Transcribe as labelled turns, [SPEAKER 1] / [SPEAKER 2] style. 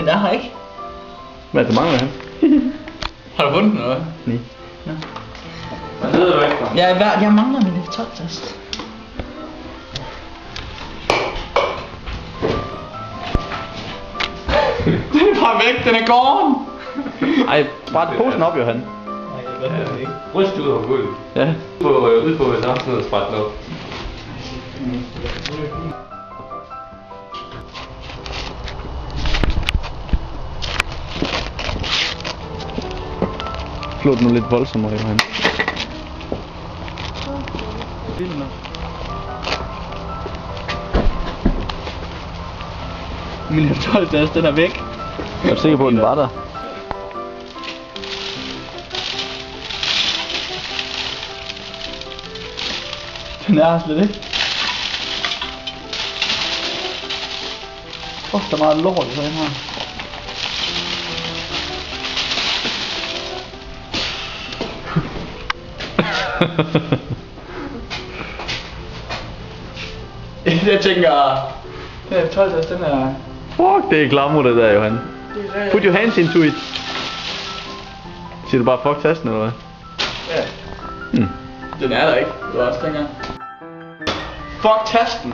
[SPEAKER 1] Den er her ikke.
[SPEAKER 2] Hvad er det mangler han?
[SPEAKER 1] Har du fundet noget?
[SPEAKER 2] Nej.
[SPEAKER 1] Ja.
[SPEAKER 3] Hvad hedder du ikke?
[SPEAKER 1] Jeg mangler min F12-test. Den er bare væk, den er gone.
[SPEAKER 2] Ej, bræt posen op, Johan.
[SPEAKER 1] Nej, jeg ved det ikke.
[SPEAKER 3] Ryst ud over gulvet.
[SPEAKER 2] Ja.
[SPEAKER 3] Ud på adressen og spræt den op.
[SPEAKER 2] Slå den nu lidt voldsommere, Johan.
[SPEAKER 1] Min F12-test, den er væk.
[SPEAKER 2] Er du sikker på, at den var der?
[SPEAKER 1] Den er her slet ikke. Fuck, der er meget lort i den her. Jeg tænker, den F12-test, den er...
[SPEAKER 2] Fuck, det er klammer det der, Johan. Put your hands into it. Siger du bare fuck tasten, eller hvad?
[SPEAKER 1] Ja.
[SPEAKER 2] Hmm.
[SPEAKER 1] Den er der ikke. Det var også dengang. Fuck tasten.